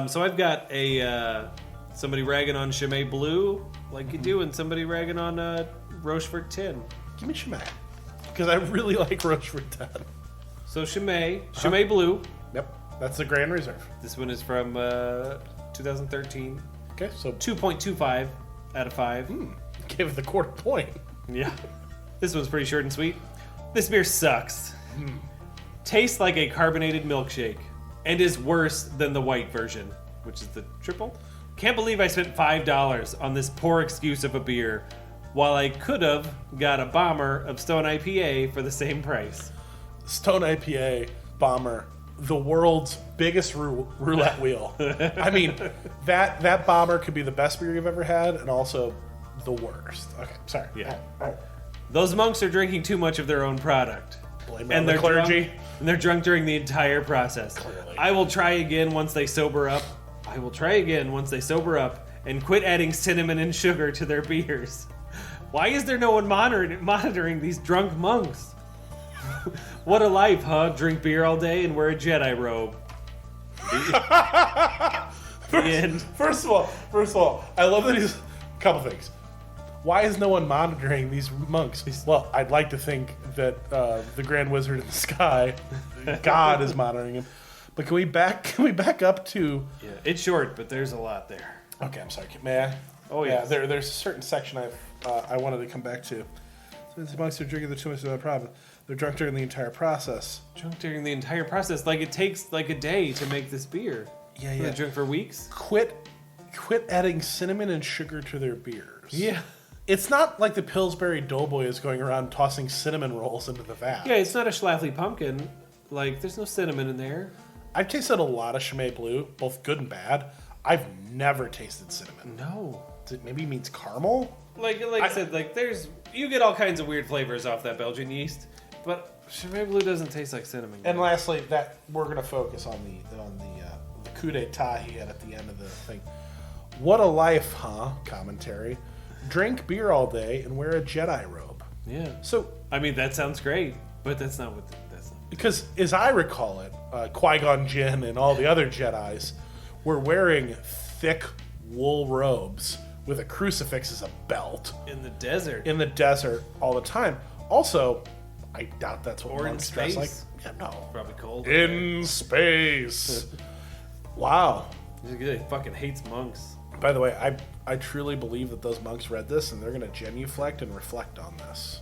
So I've got a somebody ragging on Chimay Blue, like you do, and somebody ragging on Rochefort Tin. Give me Chimay, because I really like Rochefort Tin. So Chimay Blue. Yep, that's the Grand Reserve. This one is from 2013. Okay, so 2.25 out of 5. Give it the quarter point. Yeah. This one's pretty short and sweet. This beer sucks. Tastes like a carbonated milkshake and is worse than the white version, which is the triple. Can't believe I spent $5 on this poor excuse of a beer while I could have got a bomber of Stone IPA for the same price. Stone IPA, bomber, the world's biggest roulette wheel. I mean, that bomber could be the best beer you've ever had and also the worst. Okay, sorry. Yeah. Those monks are drinking too much of their own product. Blame it on the clergy. And they're drunk during the entire process. Clearly. I will try again once they sober up. And quit adding cinnamon and sugar to their beers. Why is there no one monitoring these drunk monks? What a life, huh? Drink beer all day and wear a Jedi robe. First of all, I love that he's... Couple things. Why is no one monitoring these monks? Well, I'd like to think that the Grand Wizard in the sky, God, is monitoring him. But can we back up to... Yeah, it's short, but there's a lot there. Okay, I'm sorry. May I? Oh, yeah. There's a certain section I wanted to come back to. So these monks are drinking the too much of a problem. They're drunk during the entire process. Like it takes like a day to make this beer. Yeah. They drink for weeks. Quit adding cinnamon and sugar to their beers. Yeah. It's not like the Pillsbury Doughboy is going around tossing cinnamon rolls into the vat. Yeah, it's not a Schlafly pumpkin. Like, there's no cinnamon in there. I've tasted a lot of Chimay Blue, both good and bad. I've never tasted cinnamon. No. It maybe means caramel? Like I said, like you get all kinds of weird flavors off that Belgian yeast, but Chimay Blue doesn't taste like cinnamon. And lastly, that we're going to focus on the coup d'etat he had at the end of the thing. What a life, huh? Commentary. Drink beer all day and wear a Jedi robe. Yeah. So I mean, that sounds great, but that's not. Because as I recall it, Qui-Gon Jinn and all the other Jedis were wearing thick wool robes with a crucifix as a belt In the desert all the time. Also, I doubt that's what or in monks dress like. space. Yeah, no. Probably cold. In space. Wow. He fucking hates monks. By the way, I truly believe that those monks read this and they're going to genuflect and reflect on this.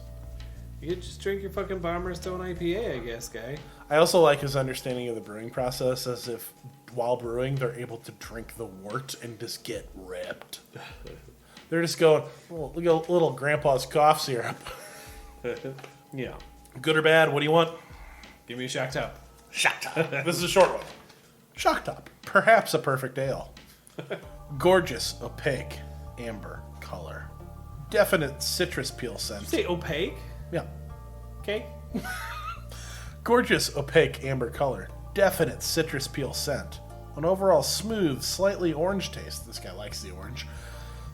You just drink your fucking Bomber Stone IPA, I guess, guy. I also like his understanding of the brewing process, as if while brewing they're able to drink the wort and just get ripped. They're just going, look at little grandpa's cough syrup. Yeah. Good or bad, what do you want? Give me a Shock Top. Shock Top. This is a short one. Shock Top. Perhaps a perfect ale. Gorgeous, opaque, amber color. Definite citrus peel scent. Say opaque? Yeah. Okay. Gorgeous, opaque, amber color. Definite citrus peel scent. An overall smooth, slightly orange taste. This guy likes the orange.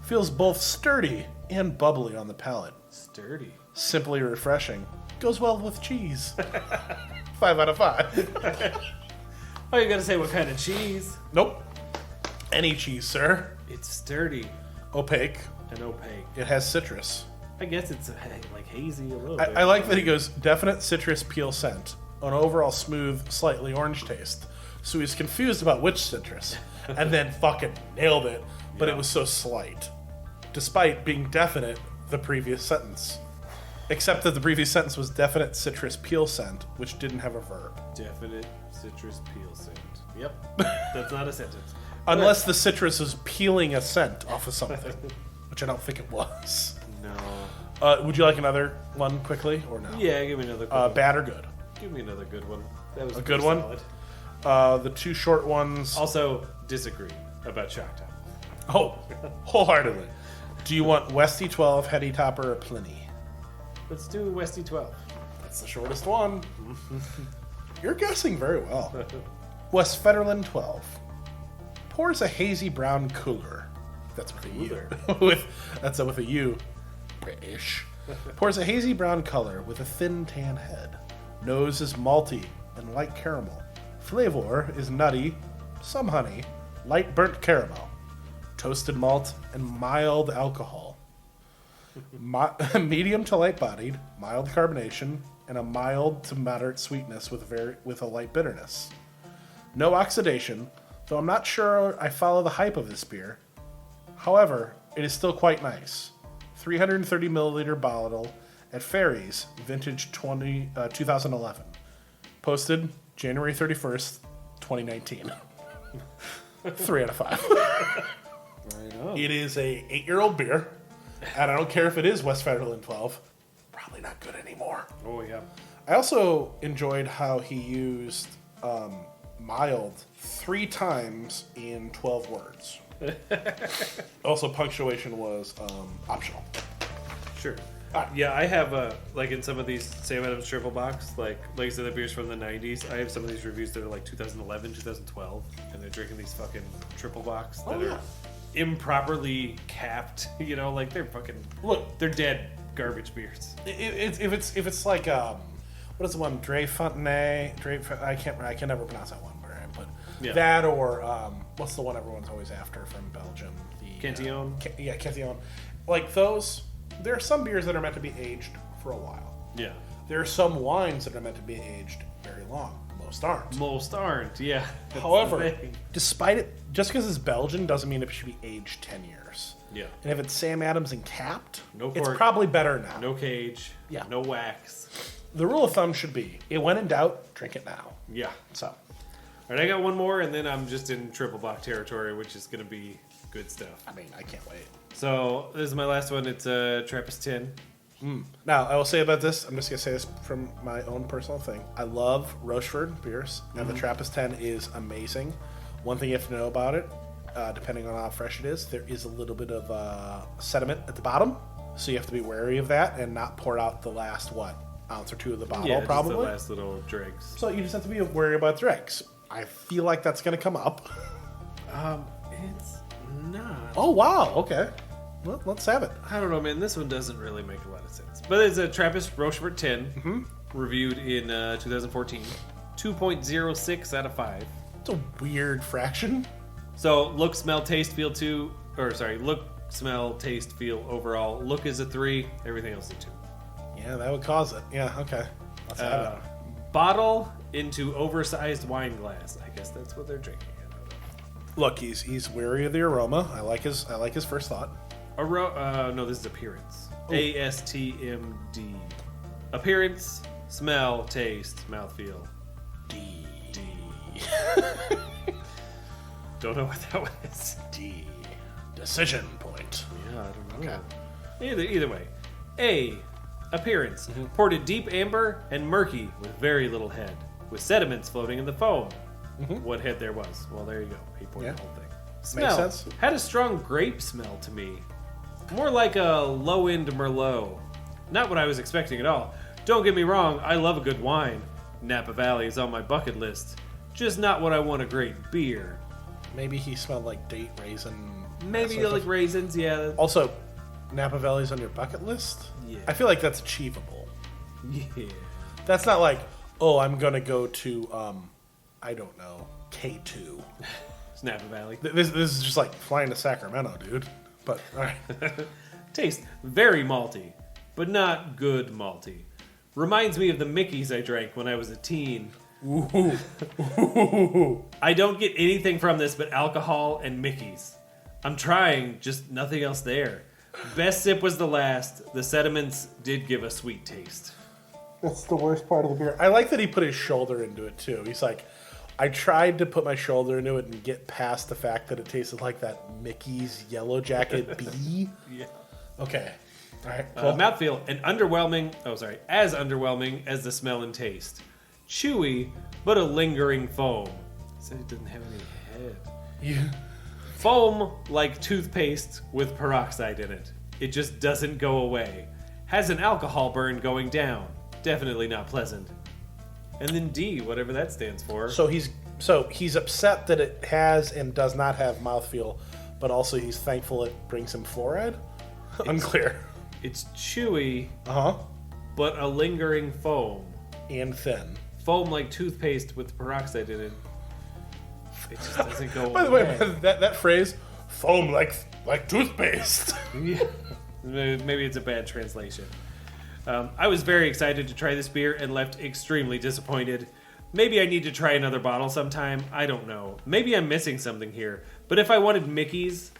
Feels both sturdy and bubbly on the palate. Sturdy. Simply refreshing. Goes well with cheese. 5 out of 5. Oh, you gotta say what kind of cheese. Nope. Any cheese, sir. It's sturdy. Opaque. And opaque. It has citrus. I guess it's like hazy a little bit. I like that he goes, definite citrus peel scent. An overall smooth, slightly orange taste. So he's confused about which citrus. And then fucking nailed it. But it was so slight. Despite being definite the previous sentence. Except that the previous sentence was definite citrus peel scent, which didn't have a verb. Definite citrus peel scent. Yep. That's not a sentence. Unless the citrus is peeling a scent off of something. Which I don't think it was. No. Would you like another one quickly, or no? Yeah, give me another good one. Bad or good? Give me another good one. That was a good one? solid. The two short ones... Also, disagree about Shock Top. Oh, wholeheartedly. Do you want Westy 12, Heady Topper, or Pliny? Let's do Westy 12. That's the shortest one. You're guessing very well. West Federland 12. Pours a hazy brown cooler. That's with a U. That's with a U. British. Pours a hazy brown color with a thin tan head. Nose is malty and light caramel. Flavor is nutty, some honey, light burnt caramel, toasted malt, and mild alcohol. Medium to light bodied, mild carbonation, and a mild to moderate sweetness with a light bitterness. No oxidation, though I'm not sure I follow the hype of this beer. However, it is still quite nice. 330 milliliter bottle at Fairies, vintage 2011. Posted January 31st, 2019. 3 out of 5. Right on. It is a 8-year-old beer, and I don't care if it is West Federland 12. Probably not good anymore. Oh, yeah. I also enjoyed how he used mild 3 times in 12 words. Also, punctuation was optional. Sure. Yeah, I have like in some of these Sam Adams triple box, like I said, the beers from the 90s. I have some of these reviews that are like 2011, 2012, and they're drinking these fucking triple box that are improperly capped. You know, like they're fucking they're dead garbage beers. If it's like what is the one? Dre Fontenay. I can never pronounce that one brand, but that or what's the one everyone's always after from Belgium? The Cantillon. Cantillon. Like those. There are some beers that are meant to be aged for a while. Yeah. There are some wines that are meant to be aged very long. Most aren't. Most aren't, yeah. However, despite it, just because it's Belgian doesn't mean it should be aged 10 years. Yeah. And if it's Sam Adams and capped, no it's cork, probably better now. no cage, Yeah. no wax. The rule of thumb should be, when in doubt, drink it now. Yeah. So, All right, I got one more, and then I'm just in triple block territory, which is going to be good stuff. I mean, I can't wait. So this is my last one. It's a Trappist 10. Now, I will say about this, I'm just going to say this from my own personal thing. I love Rochefort beers, and the Trappist 10 is amazing. One thing you have to know about it, depending on how fresh it is, there is a little bit of sediment at the bottom, so you have to be wary of that and not pour out the last, ounce or two of the bottle, Yeah, probably. just the last little dregs. So you just have to be wary about dregs. I feel like that's going to come up. It's not. Oh, wow, okay. Well, let's have it. I don't know, man. This one doesn't really make a lot of sense. But it's a Trappist Rochefort 10, reviewed in 2014. 2.06 out of 5. It's a weird fraction. So look, smell, taste, feel look, smell, taste, feel overall. Look is a 3, everything else is a 2. Yeah, that would cause it. Yeah, okay. Let's have it. Bottle into oversized wine glass. I guess that's what they're drinking. Look, he's wary of the aroma. I like his first thought. No, this is appearance. ASTMD. Appearance, smell, taste, mouthfeel. D. Don't know what that one is. D. Decision point. Yeah, I don't know. Okay. Either way. A. Appearance. Ported deep amber and murky with very little head, with sediments floating in the foam. What head there was. Well, there you go. He poured the whole thing. Smell. Makes sense. Had a strong grape smell to me. More like a low-end Merlot. Not what I was expecting at all. Don't get me wrong, I love a good wine. Napa Valley is on my bucket list. Just not what I want a great beer. Maybe he smelled like date raisin. Maybe like raisins, yeah. Also, Napa Valley's on your bucket list? Yeah. I feel like that's achievable. Yeah. That's not like, oh, I'm going to go to, I don't know, K2. It's Napa Valley. This is just like flying to Sacramento, dude. But, all right. Taste very malty, but not good malty. Reminds me of the Mickeys I drank when I was a teen. Ooh. I don't get anything from this but alcohol and Mickeys. I'm trying, just nothing else there. Best sip was the last. The sediments did give a sweet taste. That's the worst part of the beer. I like that he put his shoulder into it, too. He's like, I tried to put my shoulder into it and get past the fact that it tasted like that Mickey's Yellow Jacket bee. Yeah. Okay. All right. Cool. Mouthfeel, as underwhelming as the smell and taste. Chewy, but a lingering foam. Said it didn't have any head. Yeah. Foam like toothpaste with peroxide in it. It just doesn't go away. Has an alcohol burn going down. Definitely not pleasant. And then D, whatever that stands for. So he's upset that it has and does not have mouthfeel, but also he's thankful it brings him fluoride? Unclear. It's chewy, Uh-huh. but a lingering foam. And thin. Foam like toothpaste with peroxide in it. It just doesn't go By the way, that phrase, foam like toothpaste. Yeah. Maybe it's a bad translation. I was very excited to try this beer and left extremely disappointed. Maybe I need to try another bottle sometime. I don't know. Maybe I'm missing something here. But if I wanted Mickey's,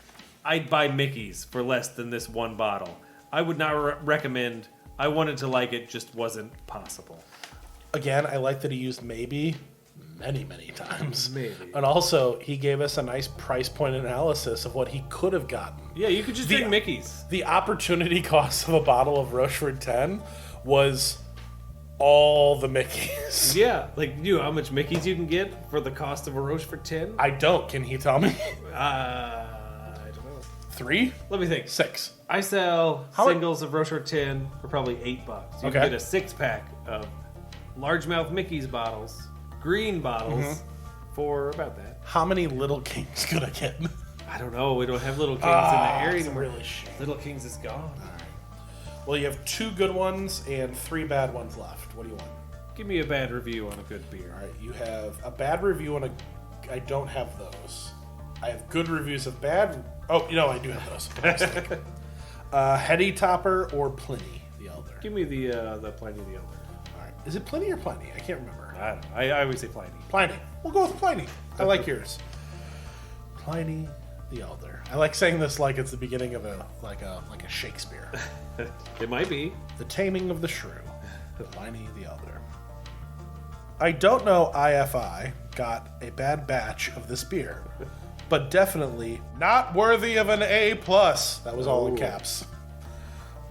I'd buy Mickey's for less than this one bottle. I would not recommend. I wanted to like it, just wasn't possible. Again, I like that he used maybe many, many times. Maybe. And also, he gave us a nice price point analysis of what he could have gotten. Yeah, you could just drink Mickey's. The opportunity cost of a bottle of Rochefort 10 was all the Mickeys. Yeah, like, you know how much Mickey's you can get for the cost of a Rochefort 10? I don't. Can he tell me? I don't know. 3? Let me think. 6. I sell singles of Rochefort 10 for probably $8. You can get a 6-pack of largemouth Mickey's bottles, green bottles, for about that. How many Little Kings could I get? I don't know. We don't have Little Kings in the area that's anymore. really shit. Little Kings is gone. Well, you have 2 good ones and 3 bad ones left. What do you want? Give me a bad review on a good beer. All right, you have a bad review on a... I don't have those. I have good reviews of bad... Oh, you know, I do have those. Heady Topper or Pliny the Elder? Give me the Pliny the Elder. All right. Is it Pliny or Pliny? I can't remember. I don't know. I always say Pliny. Pliny. We'll go with Pliny. I like yours. Pliny the Elder. I like saying this like it's the beginning of a Shakespeare. It might be. The Taming of the Shrew. Pliny the Elder. I don't know IFI got a bad batch of this beer, but definitely not worthy of an A+. That was all in caps.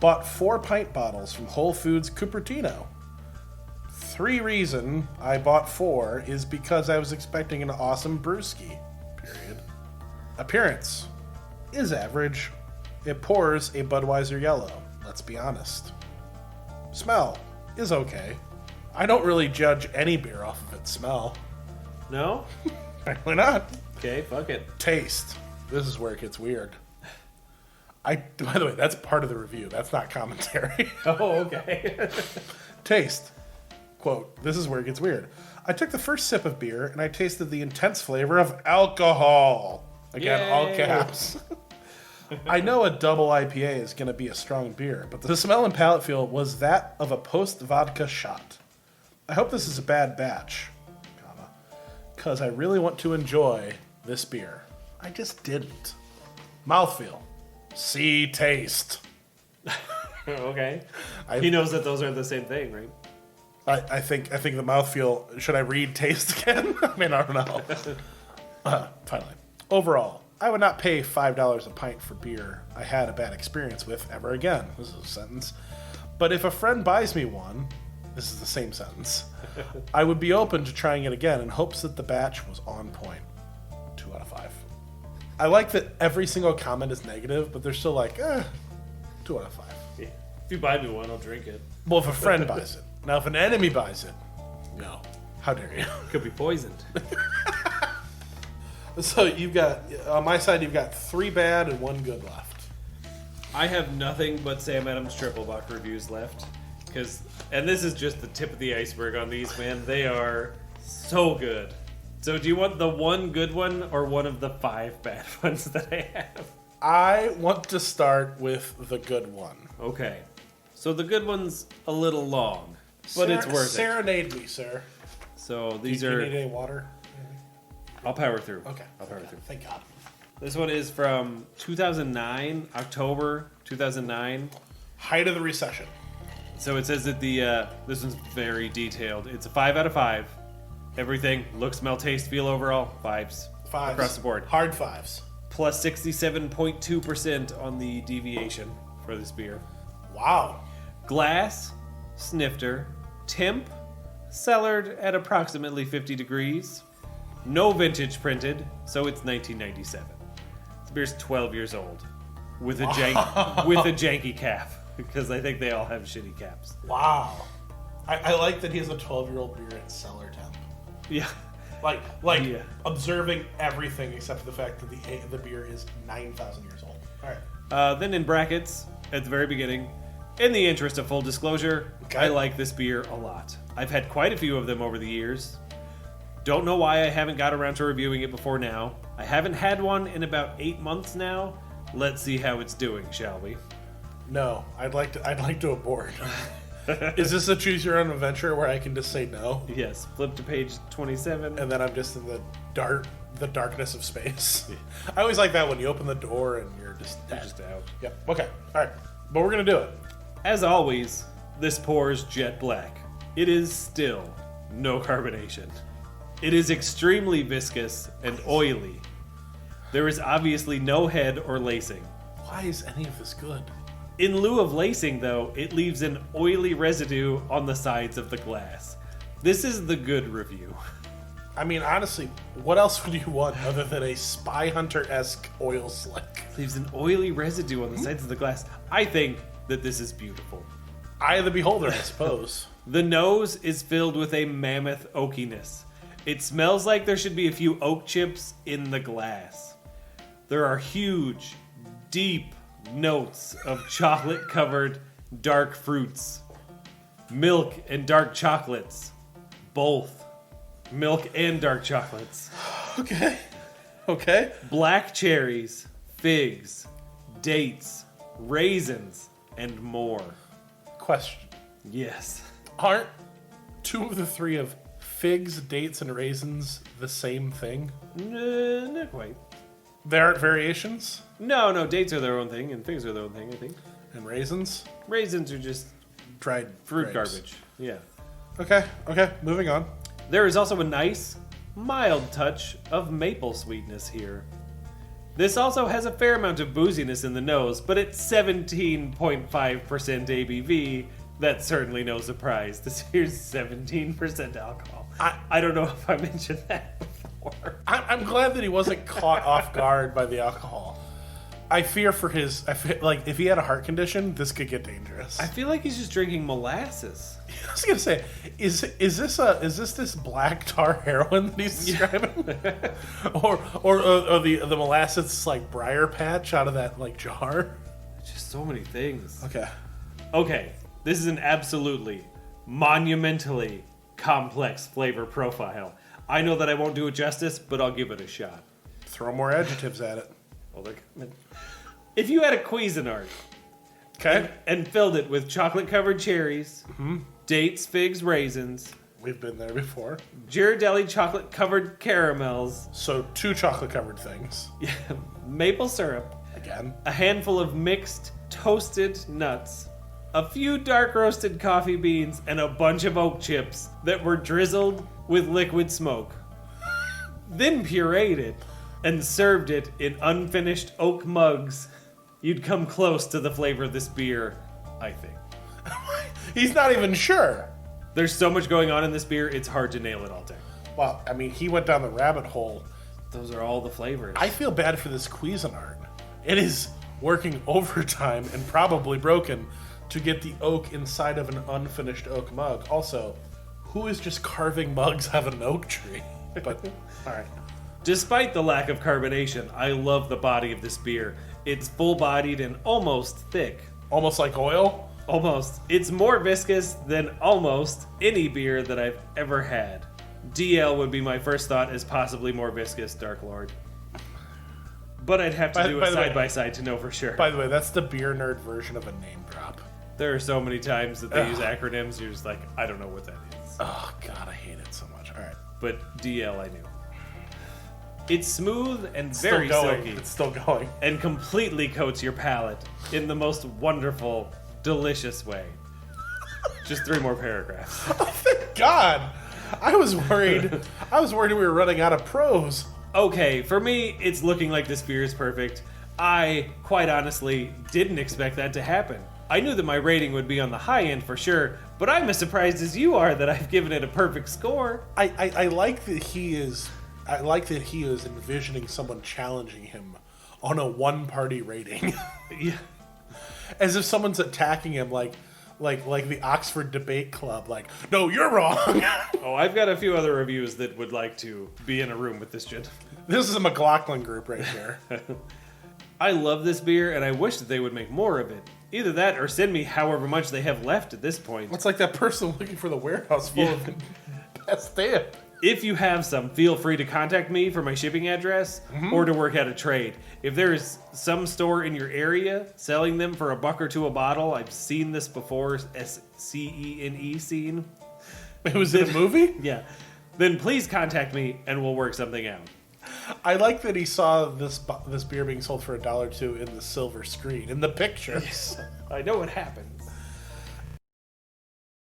Bought 4 pint bottles from Whole Foods Cupertino. 3 reason I bought 4 is because I was expecting an awesome brewski. Period. Appearance is average. It pours a Budweiser yellow. Let's be honest. Smell is okay. I don't really judge any beer off of its smell. No? Apparently not. Okay, fuck it. Taste. This is where it gets weird. By the way, that's part of the review. That's not commentary. Oh, okay. Taste. Quote, this is where it gets weird. I took the first sip of beer and I tasted the intense flavor of alcohol. Again, all Yay. caps. I know a double IPA is going to be a strong beer, but the smell and palate feel was that of a post-vodka shot. I hope this is a bad batch, because I really want to enjoy this beer. I just didn't. Mouthfeel. See taste. Okay. He knows that those are the same thing, right? I think the mouthfeel. Should I read taste again? I mean, I don't know. Finally, overall, I would not pay $5 a pint for beer I had a bad experience with ever again. This is a sentence. But if a friend buys me one, this is the same sentence, I would be open to trying it again in hopes that the batch was on point. 2 out of 5. I like that every single comment is negative, but they're still like, 2 out of 5. Yeah. If you buy me one, I'll drink it. Well, if a friend buys it. Now, if an enemy buys it, no. How dare you? Could be poisoned. So you've got, on my side, you've got 3 bad and 1 good left. I have nothing but Sam Adams Triple Buck reviews left. And this is just the tip of the iceberg on these, man. They are so good. So do you want the one good one or one of the 5 bad ones that I have? I want to start with the good one. Okay. So the good one's a little long, but it's worth it. Serenade me, sir. So these Do are... you need any water? I'll power through. Okay. I'll power through. Thank God. This one is from 2009, October 2009. Height of the recession. So it says that this one's very detailed. It's a 5 out of 5. Everything, look, smell, taste, feel, overall, 5s. 5s. Across the board. Hard 5s. Plus 67.2% on the deviation for this beer. Wow. Glass, snifter, temp, cellared at approximately 50 degrees. No vintage printed, so it's 1997. This beer's 12 years old. With a janky cap. Because I think they all have shitty caps. Wow. I like that he has a 12-year-old beer at cellar temp. Yeah. Like Yeah. observing everything except for the fact that the beer is 9,000 years old. All right. Then in brackets, at the very beginning, in the interest of full disclosure, Okay. I like this beer a lot. I've had quite a few of them over the years. Don't know why I haven't got around to reviewing it before now. I haven't had one in about 8 months now. Let's see how it's doing, shall we? No, I'd like to abort. Is this a choose your own adventure where I can just say no? Yes, flip to page 27. And then I'm just in the darkness of space. I always like that when you open the door and you're just dead. You're just out. Yep. Okay. All right. But we're gonna do it. As always, this pours jet black. It is still no carbonation. It is extremely viscous and oily. There is obviously no head or lacing. Why is any of this good? In lieu of lacing, though, it leaves an oily residue on the sides of the glass. This is the good review. I mean, honestly, what else would you want other than a Spy Hunter-esque oil slick? Leaves an oily residue on the sides of the glass. I think that this is beautiful. Eye of the beholder, I suppose. The nose is filled with a mammoth oakiness. It smells like there should be a few oak chips in the glass. There are huge, deep notes of chocolate-covered dark fruits. Milk and dark chocolates. Both. Milk and dark chocolates. Okay. Okay. Black cherries, figs, dates, raisins, and more. Question. Yes. Aren't 2 of the 3 of figs, dates, and raisins the same thing? Not quite. There aren't variations? No, dates are their own thing, and figs are their own thing, I think. And raisins? Raisins are just Dried fruit grapes. garbage. Yeah. Okay, moving on. There is also a nice, mild touch of maple sweetness here. This also has a fair amount of booziness in the nose, but at 17.5% ABV, that's certainly no surprise. This here's 17% alcohol. I don't know if I mentioned that before. I'm glad that he wasn't caught off guard by the alcohol. I fear for his... like, if he had a heart condition, this could get dangerous. I feel like he's just drinking molasses. I was gonna say, is this black tar heroin that he's describing, or the molasses like briar patch out of that like jar? Just so many things. Okay, this is an absolutely monumentally complex flavor profile. I know that I won't do it justice, but I'll give it a shot. throw more adjectives at it. Well, they're coming. If you had a Cuisinart, Okay, and filled it with chocolate-covered cherries, dates, figs, raisins, we've been there before. Ghirardelli chocolate-covered caramels, So 2 chocolate-covered things maple syrup, again. a handful of mixed toasted nuts, a few dark roasted coffee beans, and a bunch of oak chips that were drizzled with liquid smoke. Then pureed it and served it in unfinished oak mugs. You'd come close to the flavor of this beer, I think. He's not even sure. There's so much going on in this beer, it's hard to nail it all down. Well, I mean, he went down the rabbit hole. Those are all the flavors. I feel bad for this Cuisinart. It is working overtime and probably broken to get the oak inside of an unfinished oak mug. Also, who is just carving mugs out of an oak tree? But, all right. Despite the lack of carbonation, I love the body of this beer. It's full-bodied and almost thick. Almost like oil? Almost. It's more viscous than almost any beer that I've ever had. DL would be my first thought as possibly more viscous, Dark Lord. But I'd have to do it side by side to know for sure. By the way, that's the beer nerd version of a name drop. There are so many times that they use acronyms, you're just like, I don't know what that is. Oh, God, I hate it so much. All right. But DL I knew. It's smooth and Still very going. silky. It's still going. And completely coats your palate in the most wonderful, delicious way. Just 3 more paragraphs. Oh, thank God. I was worried we were running out of prose. Okay, for me, it's looking like this beer is perfect. I, quite honestly, didn't expect that to happen. I knew that my rating would be on the high end for sure, but I'm as surprised as you are that I've given it a perfect score. I like that he is envisioning someone challenging him on a one-party rating. Yeah. As if someone's attacking him like the Oxford Debate Club, like, no, you're wrong. Oh, I've got a few other reviews that would like to be in a room with this gentleman. This is a McLaughlin group right here. I love this beer, and I wish that they would make more of it. Either that, or send me however much they have left at this point. It's like that person looking for the warehouse full of best damn. If you have some, feel free to contact me for my shipping address or to work out a trade. If there is some store in your area selling them for $1 or $2 a bottle, I've seen this before, SCENE scene. It was in a movie? Yeah. Then please contact me and we'll work something out. I like that he saw this beer being sold for $1 or $2 in the silver screen, in the pictures. I know what happened.